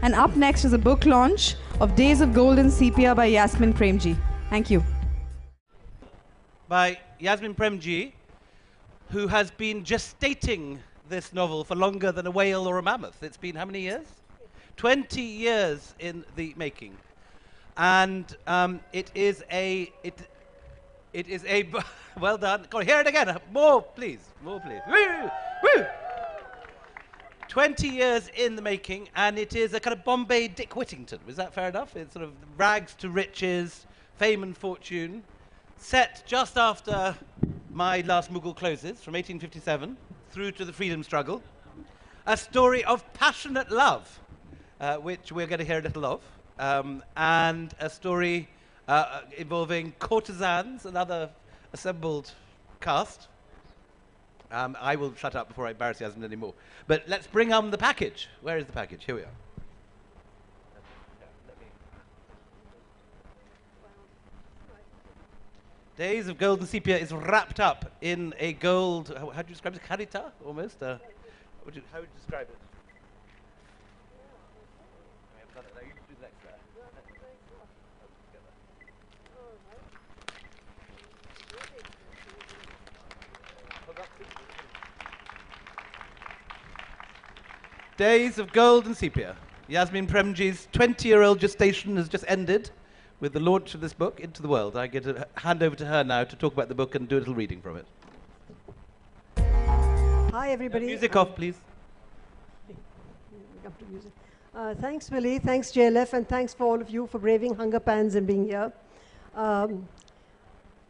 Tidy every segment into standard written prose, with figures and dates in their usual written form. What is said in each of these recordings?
And up next is a book launch of Days of Gold and Sepia by Yasmeen Premiji. Thank you. By Yasmeen Premiji, who has been gestating this novel for longer than a whale or a mammoth. It's been how many years? 20 years in the making. And it is a well done. Go on, hear it again. More, please. More, please. Woo! Woo! 20 years in the making, and it is a kind of Bombay Dick Whittington. Is that fair enough? It's sort of rags to riches, fame and fortune, set just after my last Mughal closes from 1857 through to the freedom struggle. A story of passionate love, which we're going to hear a little of, and a story involving courtesans and other assembled cast. I will shut up before I embarrass Yasmeen anymore. But let's bring on the package. Where is the package? Here we are. Days of Gold and Sepia is wrapped up in a gold, how do you describe it? Karita, almost? How would you describe it? Days of Gold and Sepia. Yasmeen Premiji's 20-year-old gestation has just ended with the launch of this book into the world. I get to hand over to her now to talk about the book and do a little reading from it. Hi, everybody. Music off, please. Thanks, Willie. Thanks, JLF. And thanks for all of you for braving hunger pans and being here.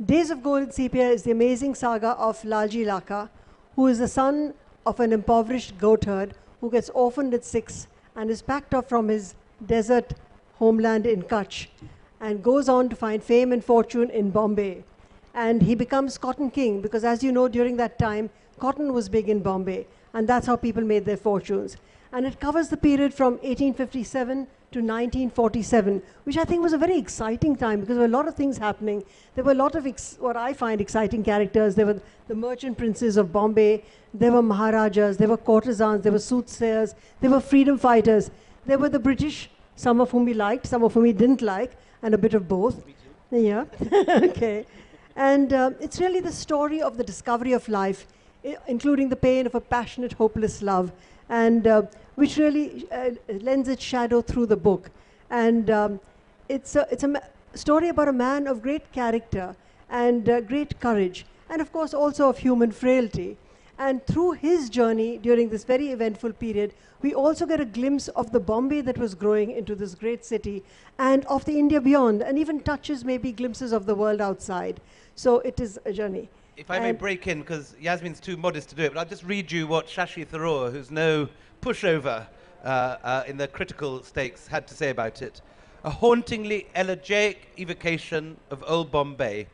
Days of Gold and Sepia is the amazing saga of Lalji Laka, who is the son of an impoverished goatherd who gets orphaned at 6 and is packed off from his desert homeland in Kutch and goes on to find fame and fortune in Bombay. And he becomes Cotton King because, as you know, during that time, cotton was big in Bombay, and that's how people made their fortunes. And it covers the period from 1857 to 1947, which I think was a very exciting time because there were a lot of things happening. There were a lot of what I find exciting characters. There were the merchant princes of Bombay, there were Maharajas, there were courtesans, there were soothsayers, there were freedom fighters, there were the British, some of whom we liked, some of whom we didn't like, and a bit of both. Me too. Yeah, okay. And it's really the story of the discovery of life, including the pain of a passionate, hopeless love, and which really lends its shadow through the book. And it's a story about a man of great character and great courage, and of course also of human frailty. And through his journey during this very eventful period, we also get a glimpse of the Bombay that was growing into this great city and of the India beyond, and even touches maybe glimpses of the world outside. So it is a journey. If I may break in, because Yasmeen's too modest to do it, but I'll just read you what Shashi Tharoor, who's no pushover in the critical stakes, had to say about it. A hauntingly elegiac evocation of old Bombay,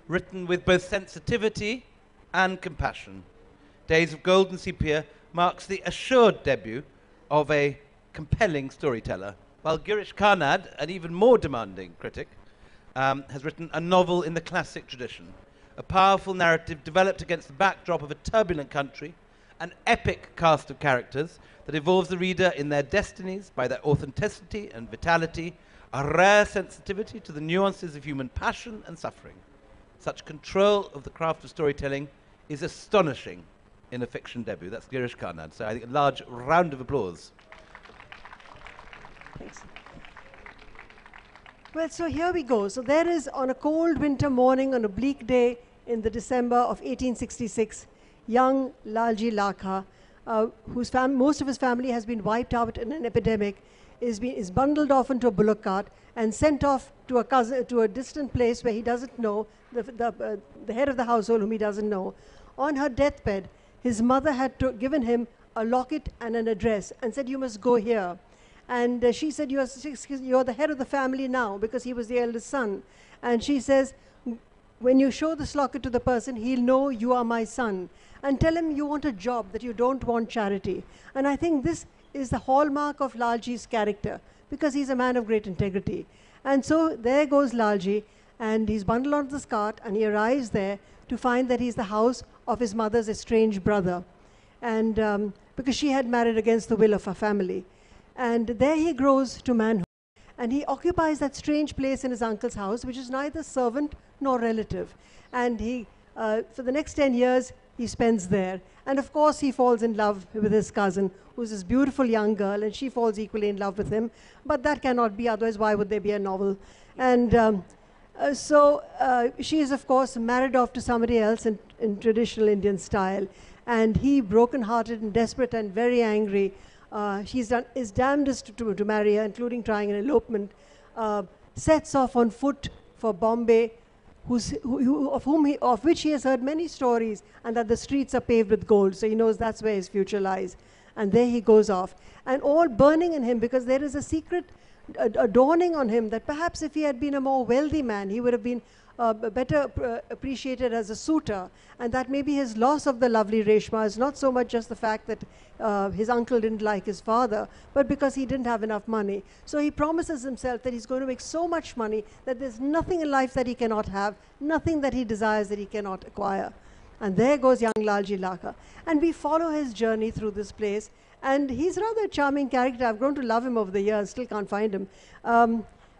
written with both sensitivity and compassion. Days of Gold and Sepia marks the assured debut of a compelling storyteller, while Girish Karnad, an even more demanding critic, has written a novel in the classic tradition, a powerful narrative developed against the backdrop of a turbulent country, an epic cast of characters that involves the reader in their destinies by their authenticity and vitality, a rare sensitivity to the nuances of human passion and suffering. Such control of the craft of storytelling is astonishing in a fiction debut. That's Girish Karnad. So I think a large round of applause. Thanks. Well, so here we go. So there is, on a cold winter morning, on a bleak day in the December of 1866, young Lalji Lakha, whose most of his family has been wiped out in an epidemic, is bundled off into a bullock cart and sent off to a distant place where he doesn't know, the head of the household whom he doesn't know. On her deathbed, his mother had given him a locket and an address and said, "You must go here." And she said, you're the head of the family now, because he was the eldest son. And she says, when you show this locket to the person, he'll know you are my son. And tell him you want a job, that you don't want charity. And I think this is the hallmark of Lalji's character, because he's a man of great integrity. And so there goes Lalji, and he's bundled onto this cart, and he arrives there to find that he's the house of his mother's estranged brother. And because she had married against the will of her family. And there he grows to manhood. And he occupies that strange place in his uncle's house, which is neither servant nor relative. And he, for the next 10 years, he spends there. And of course, he falls in love with his cousin, who's this beautiful young girl, and she falls equally in love with him. But that cannot be, otherwise why would there be a novel? And so she is, of course, married off to somebody else in traditional Indian style. And he, broken-hearted and desperate and very angry, he's done his damnedest to marry her, including trying an elopement, sets off on foot for Bombay, of which he has heard many stories, and that the streets are paved with gold, so he knows that's where his future lies. And there he goes off, and all burning in him, because there is a secret dawning on him that perhaps if he had been a more wealthy man, he would have been better appreciated as a suitor, and that maybe his loss of the lovely Reshma is not so much just the fact that his uncle didn't like his father, but because he didn't have enough money. So he promises himself that he's going to make so much money that there's nothing in life that he cannot have, nothing that he desires that he cannot acquire. And there goes young Lalji Lakha. And we follow his journey through this place, and he's rather a charming character. I've grown to love him over the years, still can't find him.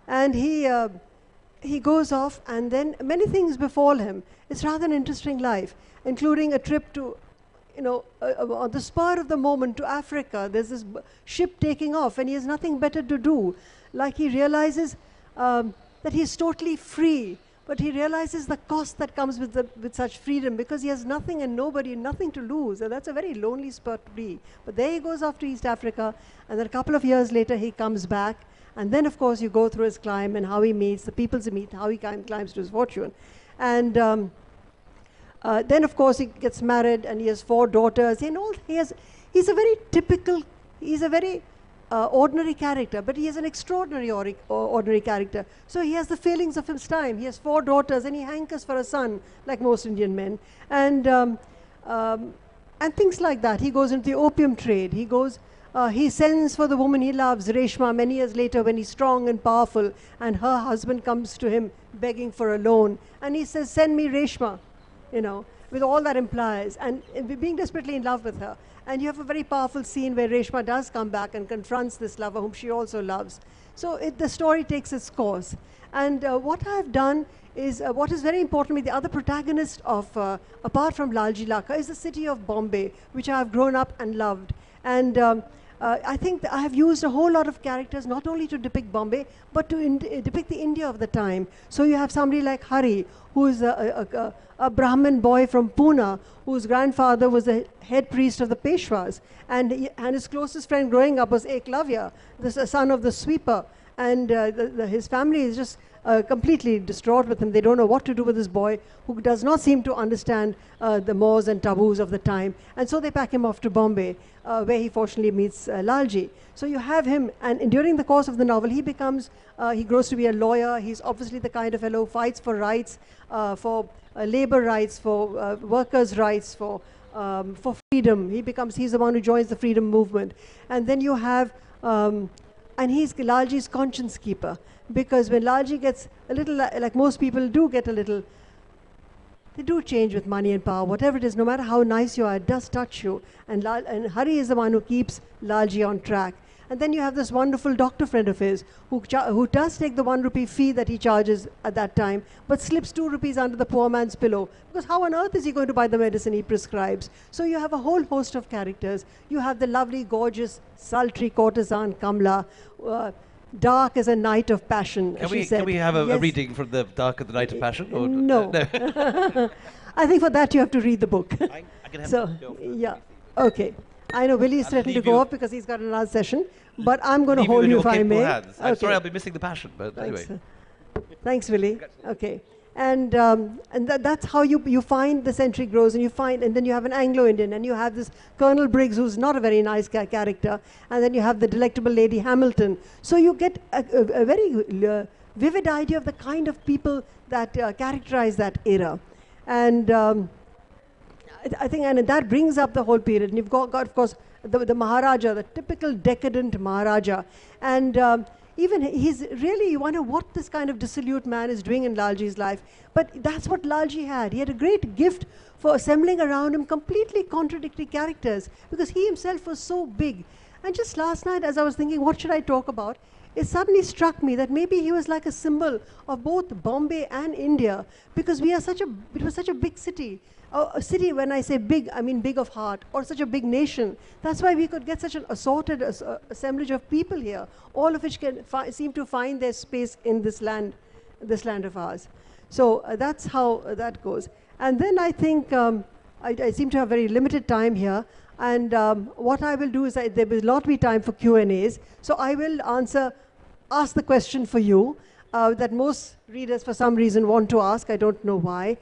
And he goes off, and then many things befall him. It's rather an interesting life, including a trip to, on the spur of the moment to Africa. There's this ship taking off, and he has nothing better to do. Like he realizes that he's totally free, but he realizes the cost that comes with such freedom, because he has nothing and nobody, nothing to lose. And that's a very lonely spot to be. But there he goes off to East Africa, and then a couple of years later he comes back. And then, of course, you go through his climb and how he meets the peoples he meets, how he climbs to his fortune. And then, of course, he gets married, and he has 4 daughters. He's a very typical, he's a very ordinary character, but he is an extraordinary ordinary character. So he has the failings of his time. He has 4 daughters, and he hankers for a son, like most Indian men. And things like that. He goes into the opium trade. He sends for the woman he loves, Reshma, many years later when he's strong and powerful, and her husband comes to him begging for a loan. And he says, send me Reshma, with all that implies, and being desperately in love with her. And you have a very powerful scene where Reshma does come back and confronts this lover whom she also loves. So the story takes its course. And what I've done is, what is very important with the other protagonist of, apart from Lalji Lakha, is the city of Bombay, which I have grown up and loved. And I think that I have used a whole lot of characters, not only to depict Bombay, but to depict the India of the time. So you have somebody like Hari, who is a Brahmin boy from Pune, whose grandfather was the head priest of the Peshwas. And his closest friend growing up was Eklavya, the son of the sweeper. And his family is just completely distraught with him. They don't know what to do with this boy who does not seem to understand the mores and taboos of the time. And so they pack him off to Bombay, where he fortunately meets Lalji. So you have him, and during the course of the novel, he grows to be a lawyer. He's obviously the kind of fellow who fights for rights, for labor rights, for workers' rights, for freedom. He's the one who joins the freedom movement. And then you have, and he's Lalji's conscience keeper. Because when Lalji gets a little, like most people do get a little, they do change with money and power. Whatever it is, no matter how nice you are, it does touch you. And Hari is the one who keeps Lalji on track. And then you have this wonderful doctor friend of his who does take the 1 rupee fee that he charges at that time, but slips 2 rupees under the poor man's pillow. Because how on earth is he going to buy the medicine he prescribes? So you have a whole host of characters. You have the lovely, gorgeous, sultry courtesan Kamla, dark as a night of passion. Can we have a reading from the Dark of the Night of Passion? Or no. I think for that you have to read the book. I can have yeah. Okay. I know Willie is threatening to go off because he's got another session, but I'm going to hold you if I may. I'm sorry I'll be missing the passion, but Thanks. anyway. Thanks, Willie. Okay. And that's how you find the century grows, and then you have an Anglo-Indian, and you have this Colonel Briggs, who's not a very nice character, and then you have the delectable Lady Hamilton. So you get a very vivid idea of the kind of people that characterize that era. And I think, and that brings up the whole period. And you've got of course, the Maharaja, the typical decadent Maharaja. And even you wonder what this kind of dissolute man is doing in Lalji's life. But that's what Lalji had. He had a great gift for assembling around him completely contradictory characters, because he himself was so big. And just last night, as I was thinking, what should I talk about? It suddenly struck me that maybe he was like a symbol of both Bombay and India, because it was such a big city. A city, when I say big, I mean big of heart, or such a big nation. That's why we could get such an assorted assemblage of people here, all of which can seem to find their space in this land of ours. So that's how that goes. And then I think I seem to have very limited time here. And what I will do is there will not be time for Q&As. So I will ask the question for you that most readers for some reason want to ask. I don't know why.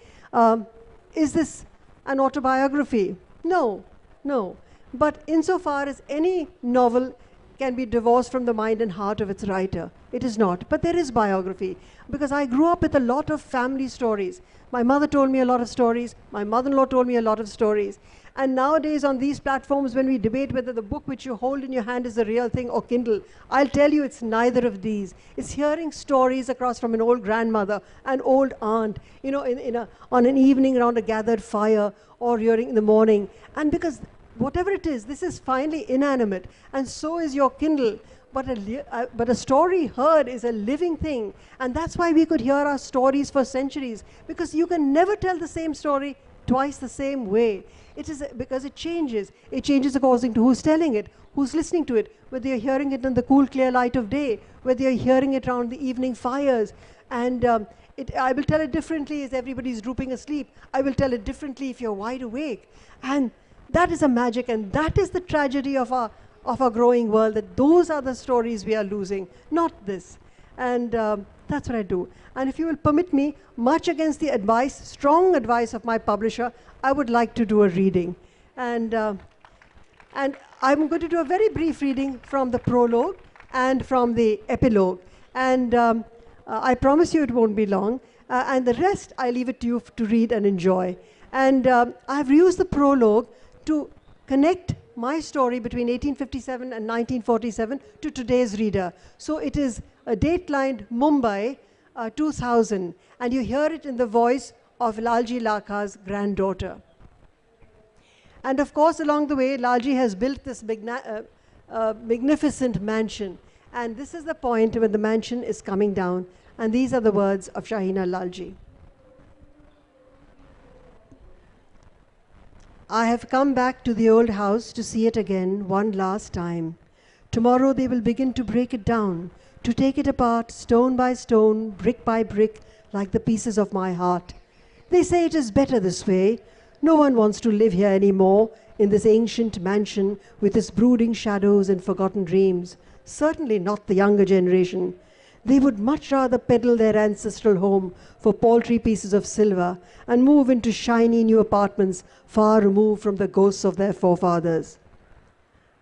Is this an autobiography? No, no. But insofar as any novel can be divorced from the mind and heart of its writer, it is not. But there is biography, because I grew up with a lot of family stories. My mother told me a lot of stories. My mother-in-law told me a lot of stories. And nowadays on these platforms, when we debate whether the book which you hold in your hand is the real thing or Kindle, I'll tell you it's neither of these. It's hearing stories across from an old grandmother, an old aunt, you know, on an evening around a gathered fire, or hearing in the morning. And because whatever it is, this is finally inanimate, and so is your Kindle. But a story heard is a living thing. And that's why we could hear our stories for centuries, because you can never tell the same story twice the same way. It is because it changes. It changes according to who's telling it, who's listening to it, whether you're hearing it in the cool, clear light of day, whether you're hearing it around the evening fires. And I will tell it differently as everybody's drooping asleep. I will tell it differently if you're wide awake. And that is a magic, and that is the tragedy of our growing world, that those are the stories we are losing, not this. And that's what I do. And if you will permit me, much against the advice, strong advice of my publisher, I would like to do a reading. And I'm going to do a very brief reading from the prologue and from the epilogue. And I promise you it won't be long. And the rest, I leave it to you to read and enjoy. And I've used the prologue to connect my story between 1857 and 1947 to today's reader. So it is a datelined Mumbai 2000, and you hear it in the voice of Lalji Lakha's granddaughter. And of course, along the way, Lalji has built this magnificent mansion. And this is the point when the mansion is coming down. And these are the words of Shahina Lalji. I have come back to the old house to see it again one last time. Tomorrow they will begin to break it down, to take it apart stone by stone, brick by brick, like the pieces of my heart. They say it is better this way. No one wants to live here anymore, in this ancient mansion with its brooding shadows and forgotten dreams. Certainly not the younger generation. They would much rather peddle their ancestral home for paltry pieces of silver and move into shiny new apartments far removed from the ghosts of their forefathers.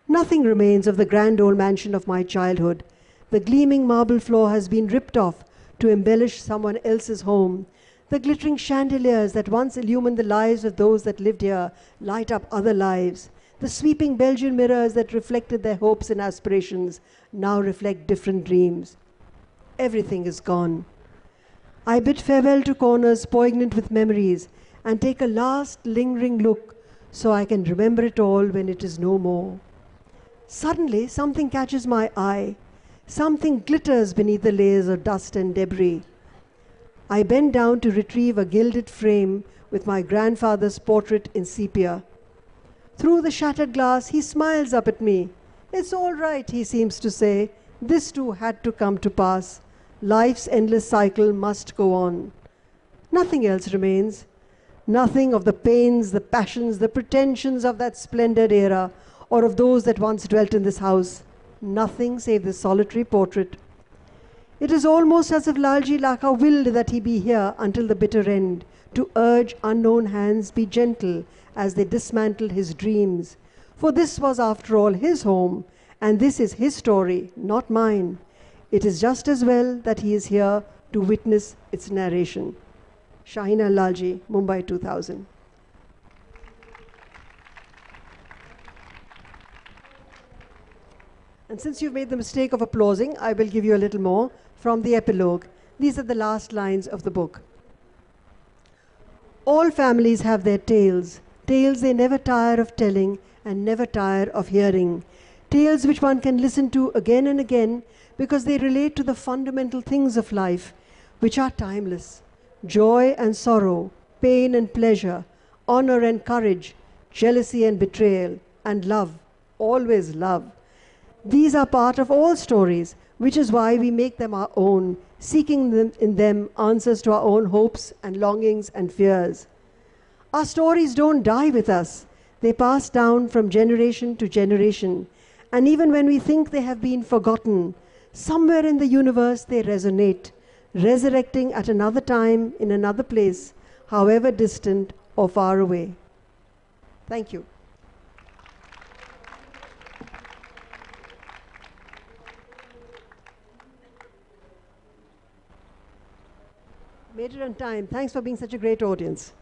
Nothing remains of the grand old mansion of my childhood. The gleaming marble floor has been ripped off to embellish someone else's home. The glittering chandeliers that once illumined the lives of those that lived here light up other lives. The sweeping Belgian mirrors that reflected their hopes and aspirations now reflect different dreams. Everything is gone. I bid farewell to corners poignant with memories and take a last lingering look so I can remember it all when it is no more. Suddenly, something catches my eye. Something glitters beneath the layers of dust and debris. I bend down to retrieve a gilded frame with my grandfather's portrait in sepia. Through the shattered glass, he smiles up at me. It's all right, he seems to say. This too had to come to pass. Life's endless cycle must go on. Nothing else remains. Nothing of the pains, the passions, the pretensions of that splendid era, or of those that once dwelt in this house. Nothing save this solitary portrait. It is almost as if Lalji Lakha willed that he be here until the bitter end, to urge unknown hands be gentle as they dismantle his dreams. For this was, after all, his home, and this is his story, not mine. It is just as well that he is here to witness its narration. Shahina Lalji, Mumbai 2000. And since you've made the mistake of applauding, I will give you a little more from the epilogue. These are the last lines of the book. All families have their tales, tales they never tire of telling and never tire of hearing, Tales which one can listen to again and again because they relate to the fundamental things of life, which are timeless. Joy and sorrow, pain and pleasure, honor and courage, jealousy and betrayal, and love, always love. These are part of all stories, which is why we make them our own, seeking in them answers to our own hopes and longings and fears. Our stories don't die with us. They pass down from generation to generation. And even when we think they have been forgotten, somewhere in the universe they resonate, resurrecting at another time, in another place, however distant or far away. Thank you. Made it on time. Thanks for being such a great audience.